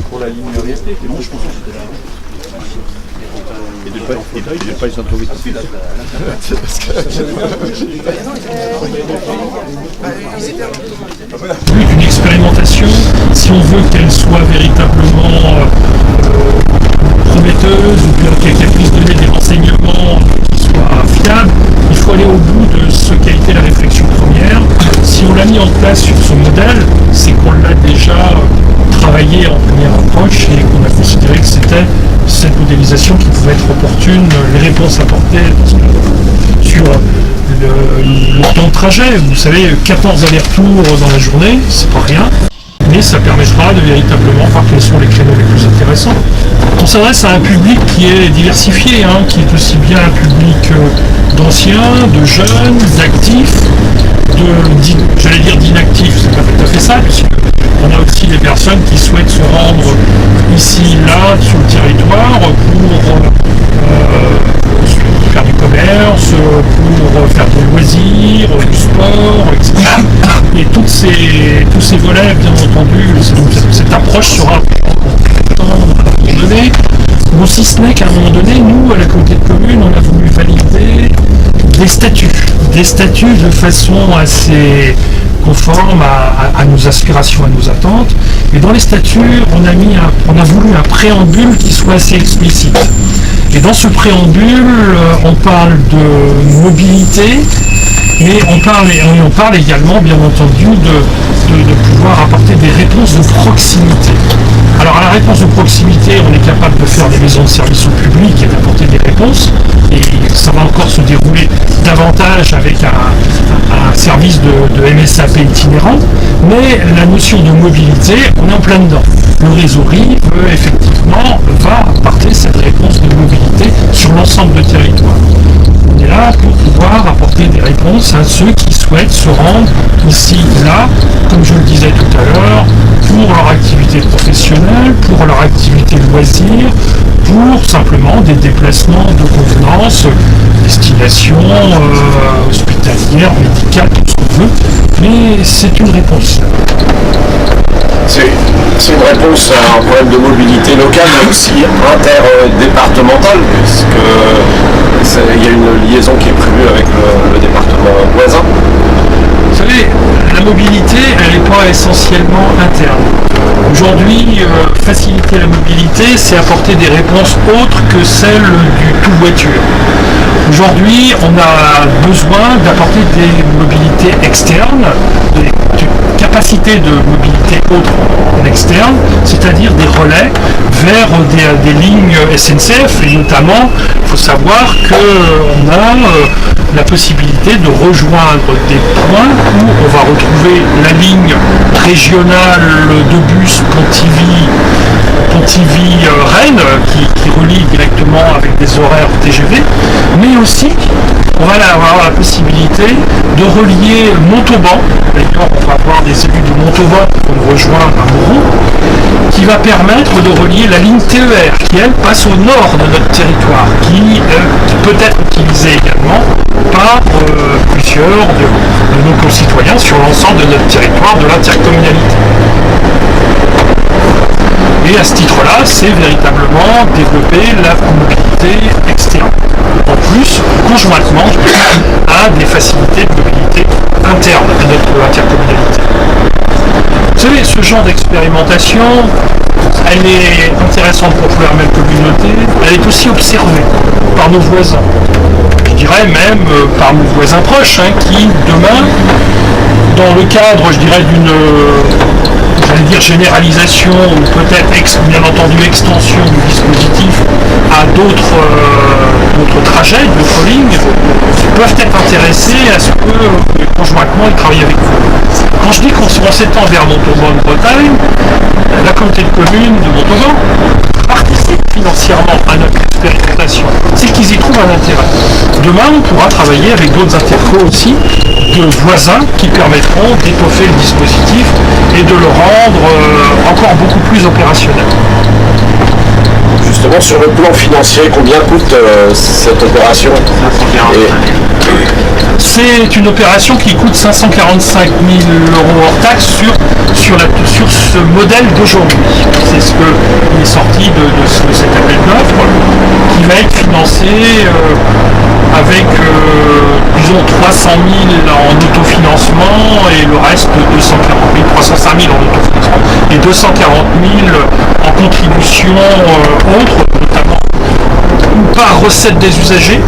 Pour la ligne orientée, non, je pense que c'était là. Et de ne pas être trop vite. Plus qu'une expérimentation, si on veut qu'elle soit véritablement prometteuse ou qu'elle puisse donner des renseignements qui soient fiables, il faut aller au bout de ce qu'a été la réflexion première. Si on l'a mis en place sur ce modèle, c'est qu'on l'a déjà travaillé en première approche et qu'on a considéré que c'était cette modélisation qui pouvait être opportune, les réponses apportées sur le temps de trajet. Vous savez, 14 allers-retours dans la journée, c'est pas rien, mais ça permettra de véritablement voir quels sont les créneaux les plus intéressants. On s'adresse à un public qui est diversifié, qui est aussi bien un public d'anciens, de jeunes, d'actifs, j'allais dire d'inactifs, c'est pas tout à fait ça, puisqu'on a aussi des personnes qui souhaitent se rendre ici, là, sur le territoire pour faire du commerce, pour faire du loisir, du sport, etc. Et tous ces volets, bien entendu, cette approche sera importante à un moment donné. Bon, si ce n'est qu'à un moment donné, nous, à la communauté de communes, on a voulu valider des statuts de façon assez conforme à nos aspirations, à nos attentes. Et dans les statuts, on a voulu un préambule qui soit assez explicite. Et dans ce préambule, on parle de mobilité, mais on parle également, bien entendu, de pouvoir apporter des réponses de proximité. Alors à la réponse de proximité, on est capable de faire des maisons de service au public et d'apporter des réponses, et ça va encore se dérouler davantage avec un service de MSAP itinérant, mais la notion de mobilité, on est en plein dedans. Le réseau RIV, effectivement, va apporter cette réponse de mobilité sur l'ensemble du territoire. On est là pour pouvoir apporter des réponses à ceux qui souhaitent se rendre ici, là, comme je le disais tout à l'heure, pour leur activité professionnelle, pour leur activité loisir, pour simplement des déplacements de convenance, destination hospitalière, médicale, tout ce qu'on veut, mais c'est une réponse. C'est une réponse à un problème de mobilité locale, mais aussi interdépartementale, puisqu'il y a une liaison qui est prévue avec le département voisin. Vous savez, la mobilité, elle n'est pas essentiellement interne. Aujourd'hui, faciliter la mobilité, c'est apporter des réponses autres que celles du tout voiture. Aujourd'hui, on a besoin d'apporter des mobilités externes, des capacités de mobilité autres en externe, c'est-à-dire des relais vers des lignes SNCF, et notamment, il faut savoir qu'on a la possibilité de rejoindre des points où on va retrouver la ligne régionale de bus Pontivy-Rennes qui relie directement avec des horaires TGV, mais aussi on va avoir la possibilité de relier Montauban. D'ailleurs, on va avoir des élus de Montauban qui vont nous rejoindre à Mouron, qui va permettre de relier la ligne TER qui, elle, passe au nord de notre territoire, qui peut être utilisée également par plusieurs de nos concitoyens sur l'ensemble de notre territoire, de l'intercommunalité. Et à ce titre-là, c'est véritablement développer la mobilité externe. En plus, conjointement, à des facilités de mobilité interne à notre intercommunalité. Vous savez, ce genre d'expérimentation, elle est intéressante pour la même communauté, elle est aussi observée par nos voisins. Je dirais même par nos voisins proches, qui demain, dans le cadre, je dirais, d'une généralisation ou peut-être bien entendu extension du dispositif à d'autres trajets, d'autres lignes, peuvent être intéressés à ce que conjointement ils travaillent avec vous. Quand je dis qu'on s'étend vers Montauban-Bretagne, la communauté de communes de Montauban participe financièrement à notre expérimentation. C'est qu'ils y trouvent un intérêt. Demain, on pourra travailler avec d'autres intercos aussi, de voisins qui permettront d'étoffer le dispositif et de le rendre encore beaucoup plus opérationnel. Justement, sur le plan financier, combien coûte cette opération? C'est une opération qui coûte 545 000 € hors taxe sur ce modèle d'aujourd'hui. C'est ce qui est sorti de cet appel d'offres qui va être financé avec disons 300 000 en autofinancement et le reste 240 000, 305 000 en autofinancement et 240 000 en contribution autres, notamment par recette des usagers,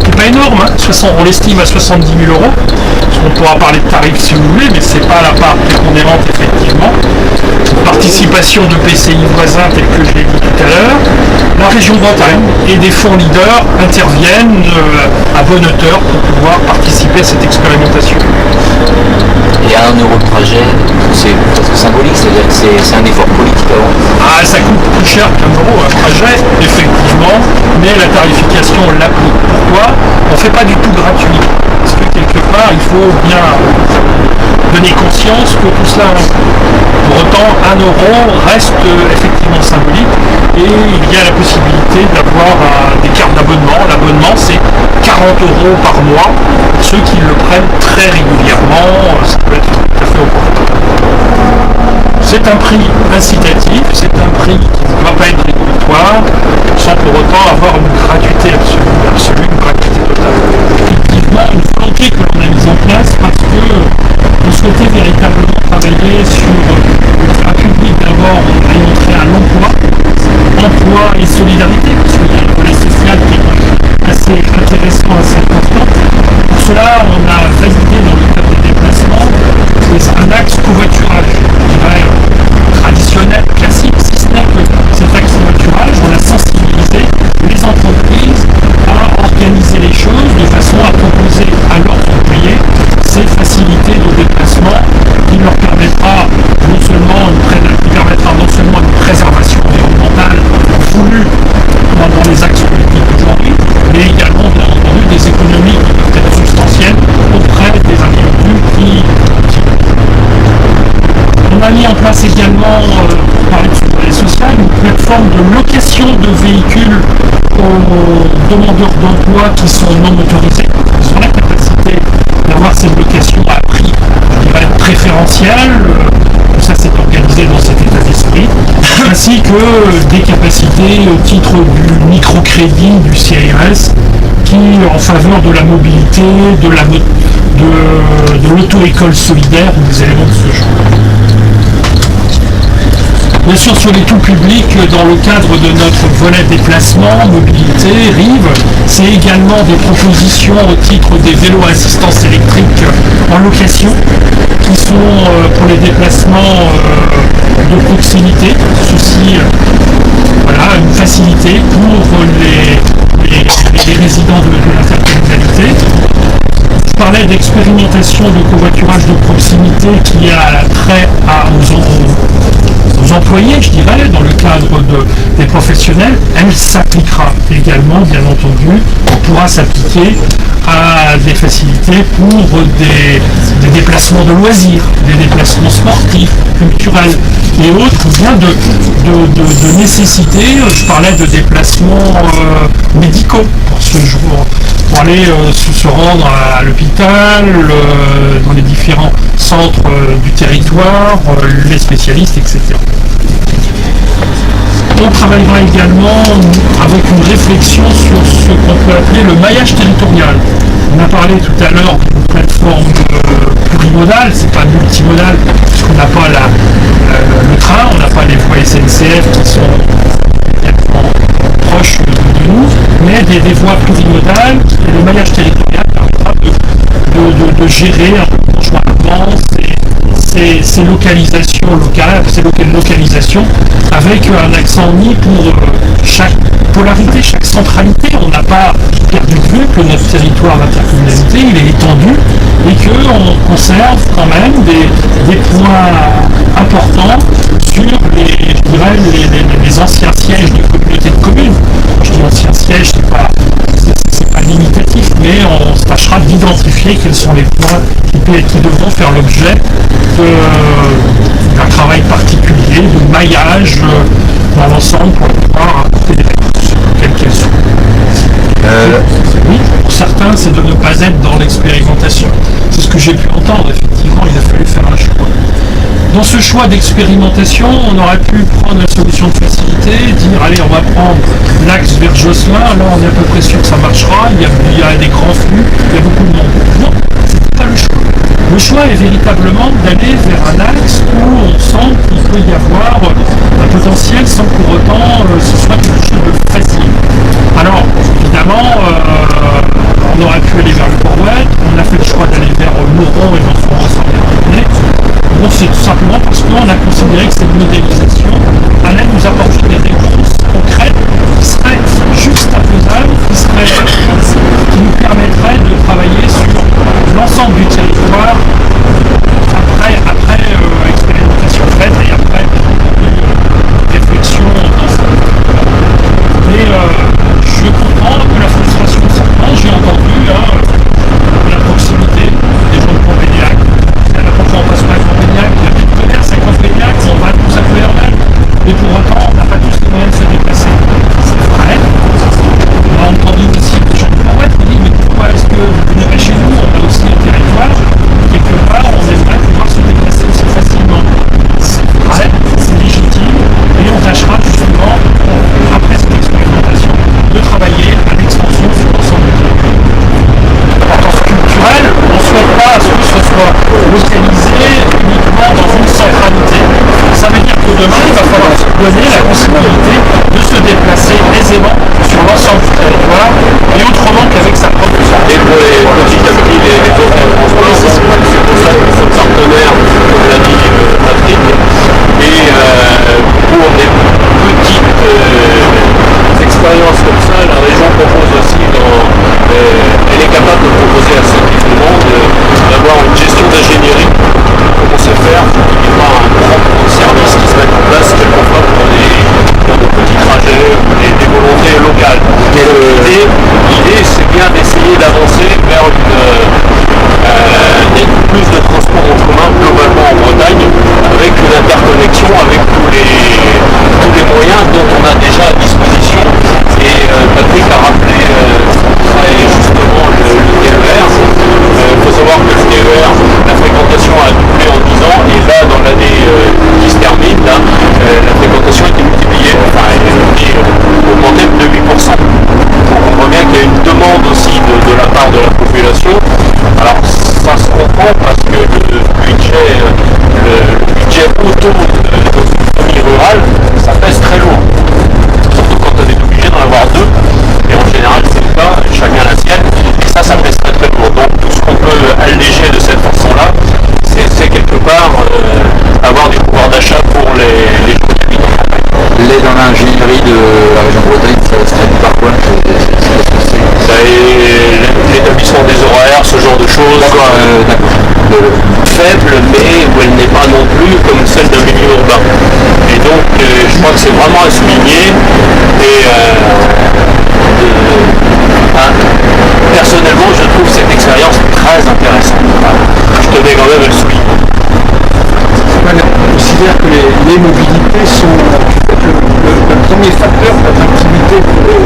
qui n'est pas énorme, hein, on l'estime à 70 000 euros. On pourra parler de tarifs si vous voulez, mais c'est pas la part prépondérante effectivement. Participation de PCI voisins tels que je l'ai dit tout à l'heure. La région Bretagne et des fonds leaders interviennent à bonne hauteur pour pouvoir participer à cette expérimentation. Et à 1 euro de trajet, c'est presque symbolique, c'est-à-dire que c'est un effort politique avant. Ah, ça coûte plus cher qu'un euro un trajet, effectivement, mais la tarification on l'applique. Pourquoi? On ne fait pas du tout gratuit. Parce que quelque part, il faut bien donner conscience que tout cela, pour autant, 1 euro reste effectivement symbolique et il y a la possibilité d'avoir des cartes d'abonnement. L'abonnement, c'est 40 euros par mois pour ceux qui le prennent très régulièrement. Ça peut être tout à fait opportun. C'est un prix incitatif, c'est un prix qui ne va pas être rédhibitoire, sans pour autant avoir une gratuité absolue, une gratuité totale. Effectivement, une volonté que l'on a mise en place parce que on souhaitait véritablement travailler sur un public d'abord orienté à l'emploi, emploi et solidarité, parce qu'il y a un volet social qui est assez intéressant, assez important. Pour cela, on a validé dans le cadre des déplacements un axe covoiturage, je dirais traditionnel, classique, si ce n'est que cet axe covoiturage, on a sensibilisé les entreprises à organiser les choses de façon à proposer à leurs employés ces facilités de déplacement qui leur permettra non seulement une préservation environnementale voulue dans les axes politiques d'aujourd'hui, mais également bien entendu des économies qui peuvent être substantielles auprès des individus qui. On a mis en place également, pour parler de sécurité sociale, une plateforme de location de véhicules aux demandeurs d'emploi qui sont non motorisés. Ils ont la capacité d'avoir cette location à prix, je dirais, préférentiel. Tout ça s'est organisé dans cet état d'esprit, ainsi que des capacités au titre du microcrédit, du CIRS, qui en faveur de la mobilité, de l'auto-école solidaire ou des éléments de ce genre. Bien sûr, sur les tout publics, dans le cadre de notre volet déplacement, mobilité, RIV, c'est également des propositions au titre des vélos à assistance électrique en location, qui sont pour les déplacements de proximité. Ceci, voilà, une facilité pour les résidents de l'intercommunalité. Je parlais d'expérimentation de covoiturage de proximité qui a trait aux employés, je dirais, dans le cadre des professionnels. Elle s'appliquera également, bien entendu, pourra s'appliquer à des facilités pour des déplacements de loisirs, des déplacements sportifs, culturels et autres, ou bien de nécessité. Je parlais de déplacements médicaux pour ce jour, pour aller se rendre à l'hôpital, dans les différents centres du territoire, les spécialistes, etc. On travaillera également avec une réflexion sur ce qu'on peut appeler le maillage territorial. On a parlé tout à l'heure d'une plateforme plurimodale, c'est pas multimodal, puisqu'on n'a pas le train, on n'a pas les voies SNCF qui sont également proches de nous, mais des voies plurimodales, et le maillage territorial permettra de gérer un peu conjointement ces localisations locales, ces localisations avec un accent mis pour chaque polarité, chaque centralité. On n'a pas perdu de vue que notre territoire d'intercommunalité, il est étendu et qu'on conserve quand même des points importants sur les anciens sièges de communautés de communes. Quand je dis anciens sièges, c'est pas limitatif, mais on se tâchera d'identifier quels sont les points qui devront faire l'objet d'un travail particulier, de maillage dans l'ensemble pour pouvoir apporter des réponses, quelles qu'elles soient. Oui, pour certains, c'est de ne pas être dans l'expérimentation. C'est ce que j'ai pu entendre, effectivement, il a fallu faire un choix. Dans ce choix d'expérimentation, on aurait pu prendre la solution de facilité, dire allez on va prendre l'axe vers Josselin, là on est à peu près sûr que ça marchera, il y a des grands flux, il y a beaucoup de monde. Non, c'était pas le choix. Le choix est véritablement d'aller vers un axe où on sent qu'il peut y avoir un potentiel sans pour autant ce soit quelque chose de facile. Alors évidemment, on aurait pu aller vers le Port-Ouest, on a fait le choix d'aller vers Mauron et dans son ensemble terminé. Bon, c'est tout simplement parce qu'on a considéré que cette modélisation allait nous apporter des réponses concrètes qui seraient juste impaisables, qui nous permettraient de travailler sur l'ensemble du territoire après expérimentation faite et après réflexion d'ensemble. Mais je comprends que la frustration de certains, j'ai entendu la proximité des gens de Campagnac. Pourquoi on passe pas à Campagnac? Il y a des commerces à Campagnac, on va tous à Feuermann. Mais pour autant, on n'a pas tous les moyens de se déplacer. C'est vrai. On a entendu aussi des gens de Port-Ouest qui disent mais pourquoi est-ce que vous venez pas chez nous? On a aussi un territoire. Quelque part, on aimerait pouvoir se déplacer aussi facilement. C'est vrai, c'est légitime. Et on tâchera justement, après cette expérimentation, de travailler à l'extension sur l'ensemble du territoire. L'importance culturelle, on ne souhaite pas à ce que ce soit localisé uniquement dans une centralité. Ça veut dire que demain, il va falloir se donner la possibilité de se déplacer aisément sur l'ensemble du territoire et autrement qu'avec sa propre santé. Et pour les petits à petit, les autres transports, c'est pour ça que nous sommes partenaires, comme l'a dit Patrick, et pour des petites expériences comme ça, la région propose aussi, elle est capable de proposer à ceux qui demandent d'avoir une gestion d'ingénierie, comment se faire, il n'y ait pas un grand service qui se met en place quelquefois pour des petits trajets ou des volontés locales. L'idée, c'est bien d'essayer d'avancer vers plus de transport en commun globalement en Bretagne, avec une interconnexion avec tous les moyens dont on a déjà à disposition. Et Patrick a rappelé très justement le TER. Il faut savoir que le TER, la fréquentation a doublé en 10 ans, et là, dans l'année qui se termine, là, la fréquentation a été multipliée, enfin, elle a été augmentée de 8%. Donc on voit bien qu'il y a une demande aussi de la part de la population. Alors ça se comprend parce que le budget auto dans une famille rurale, ça pèse très lourd. Surtout quand on est obligé d'en avoir deux. Et en général, c'est le cas, chacun la sienne. Et ça pèse très très lourd. Donc tout ce qu'on peut alléger de cette façon-là, c'est quelque part avoir du pouvoir d'achat pour les gens qui habitent en campagne. L'aide dans l'ingénierie de la région Bretagne, ça se traduit par quoi? L'établissement des horaires, ce genre de choses. D'accord. Faible, mais où elle n'est pas non plus comme celle d'un milieu urbain. Et donc, je crois que c'est vraiment à souligner. Et personnellement, je trouve cette expérience très intéressante. Je tenais quand même à le souligner. On considère que les mobilités sont le premier facteur d'attractivité pour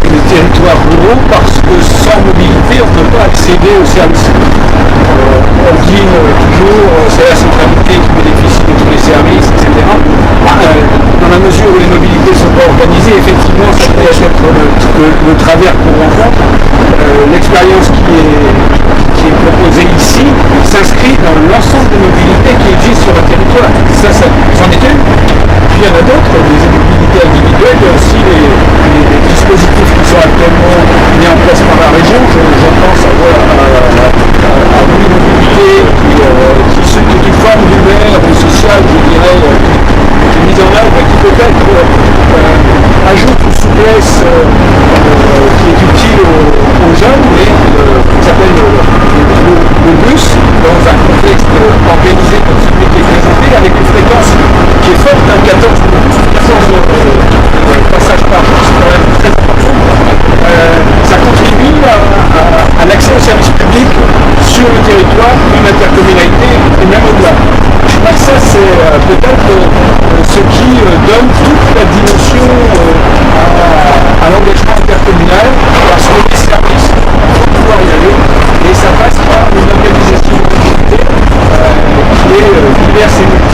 les territoires ruraux, parce que sans mobilité, on ne peut pas accéder aux services. On dit toujours c'est la centralité qui bénéficie de tous les services, etc. Dans la mesure où les mobilités ne sont pas organisées, effectivement, ça peut être le travers qu'on rencontre. L'expérience qui est proposée ici s'inscrit dans l'ensemble des mobilités qui existent sur un territoire. Ça c'en est une. Puis il y en a d'autres, des mobilités individuelles, il y a aussi les dispositifs qui sont actuellement mis en place par la région. Je pense à une mobilité qui est une forme d'Uber social, je dirais, qui est mise en œuvre et qui peut-être ajoute une souplesse qui est utile aux jeunes, mais qui s'appelle le bus, dans un contexte organisé comme celui qui est présenté, avec une fréquence qui est forte, 14 passages par jour, c'est quand même très important. Ça contribue à l'accès aux services publics sur le territoire, une intercommunalité et même au-delà. Je crois que ça, c'est peut-être ce qui donne toute la dimension à l'engagement intercommunal, parce que les services vont pouvoir y aller, et ça passe par une organisation de mobilité qui est diverse et multiple.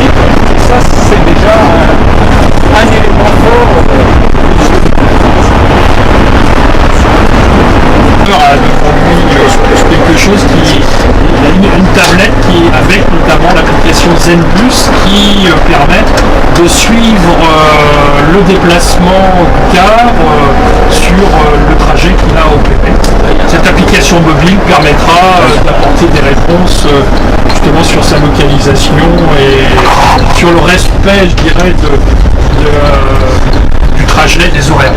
permettre de suivre le déplacement du car sur le trajet qu'il a au PP. Cette application mobile permettra d'apporter des réponses justement sur sa localisation et sur le respect, je dirais, du trajet, des horaires.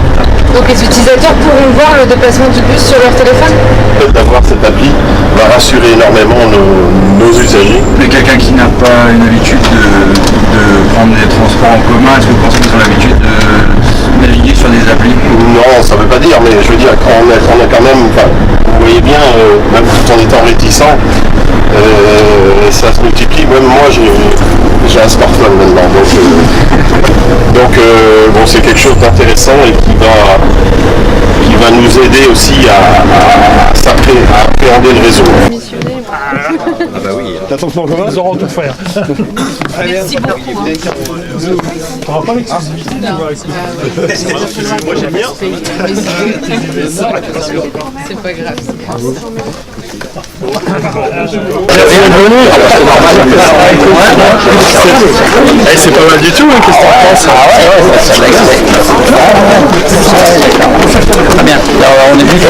Donc les utilisateurs pourront voir le déplacement du bus sur leur téléphone? D'avoir cette appli va rassurer énormément nos usagers. Mais quelqu'un qui n'a pas une habitude de prendre des transports en commun, est-ce que vous pensez qu'ils ont l'habitude de naviguer sur des applis? Non, ça veut pas dire, mais je veux dire, on a quand même, enfin, vous voyez bien, même tout en étant réticent, ça se multiplie. Même moi, j'ai un smartphone maintenant, donc bon, c'est quelque chose d'intéressant et qui va nous aider aussi à appréhender le réseau. Ah bah oui. T'as ton plan commun? Ils auront tout faire. Merci beaucoup. On n'aura pas l'exclusivité de voir Moi j'aime bien. C'est pas grave. C'est pas mal du tout, hein, qu'est-ce que t'en penses? Très bien. Alors, on est plus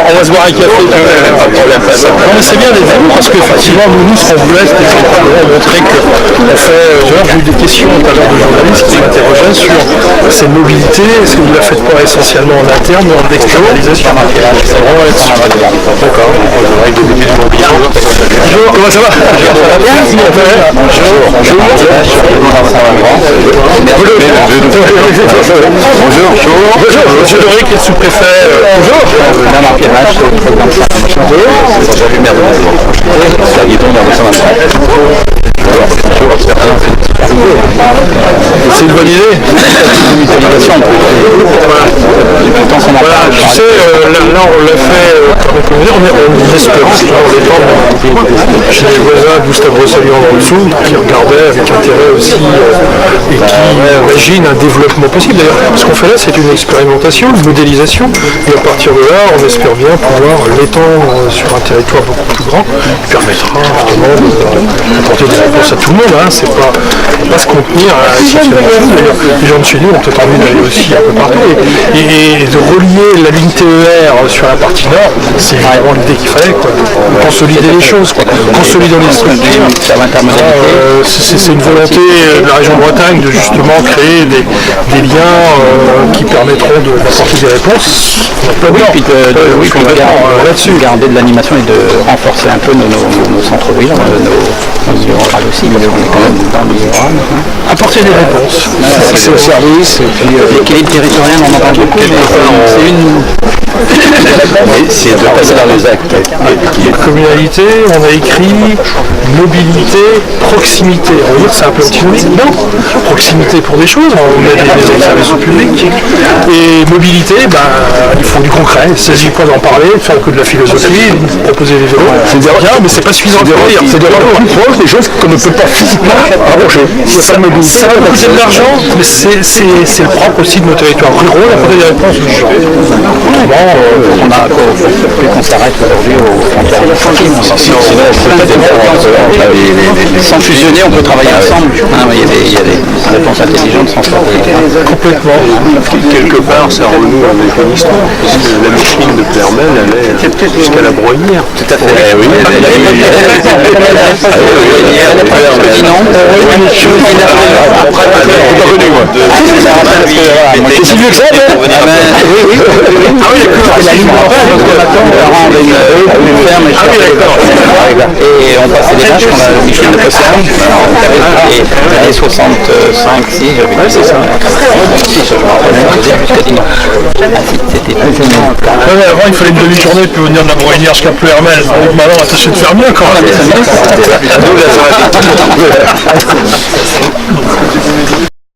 On va se boire un café, pas de problème. Non mais c'est bien d'être venu parce qu'effectivement nous ce qu'on voulait c'était simplement montrer qu'on fait, j'ai eu des questions tout à l'heure de journalistes qui m'interrogeaient sur cette mobilité, est-ce que vous la faites pas essentiellement en interne ou en externalisation? C'est vraiment là-dessus. D'accord. Avec des débuts de mobilité. Bonjour, comment ça va? Bonjour. Bonjour. Monsieur Doré qui est sous-préfet. Bonjour. Bernard Pierrage, président de c'est une bonne idée. Voilà, tu sais, là on l'a fait, on espère, chez les voisins Gustave Rosselian dans le Sud, qui regardaient avec intérêt aussi et qui imaginent un développement possible. D'ailleurs, ce qu'on fait là, c'est une expérimentation, une modélisation, et à partir de là, on espère bien pouvoir l'étendre sur un territoire beaucoup plus grand, qui permettra justement d'apporter des réponses à tout le monde. Hein. C'est pas se contenir à d'ailleurs, les gens de chez nous ont peut-être envie d'aller aussi un peu partout et de relier la ligne TER sur la partie nord, c'est vraiment l'idée qu'il fallait, quoi. Consolider les choses, quoi. Consolider les structures. C'est une volonté de la région de Bretagne de justement créer des liens qui permettront d'apporter des réponses. Oui, puis là-dessus, garder de l'animation et de renforcer un peu nos centres-villes, nos rurales aussi, parce qu'on est quand même dans les rurales. Apporter des réponses. C'est au service, et puis l'équilibre territorial, on en parle beaucoup, mais c'est une... C'est de passer dans les actes. Communalité, on a écrit mobilité, proximité. On va dire que c'est un peu antinomique. Non, proximité pour des choses, on met des services au public. Et mobilité, il faut du concret. Il ne s'agit pas d'en parler, de faire que de la philosophie, de proposer des vélos. C'est bien, mais c'est pas suffisant. C'est de rendre plus proche des choses qu'on ne peut pas physiquement approcher. Ça va coûter de l'argent, mais c'est le propre aussi de nos territoires ruraux, d'apporter des réponses aux gens. On a qu'on s'arrête aujourd'hui aux frontières de Chine. Sans fusionner, on peut travailler ensemble. Il y a des réponses intelligentes sans sortir. Complètement. Quelque part, ça renoue avec une histoire, puisque la machine de Clermel allait jusqu'à la Broynière. Tout à fait. Oui. C'est mieux que ça, et on passait des vaches qu'on a mixé de l'océan. Et dans les années 65, si, j'avais c'est ça. Si, je me rappelle, jusqu'à Dinan. C'était avant, il fallait une demi-journée puis venir de la Broynière jusqu'à Plouermel. Maintenant, on va tâcher de faire mieux quand même.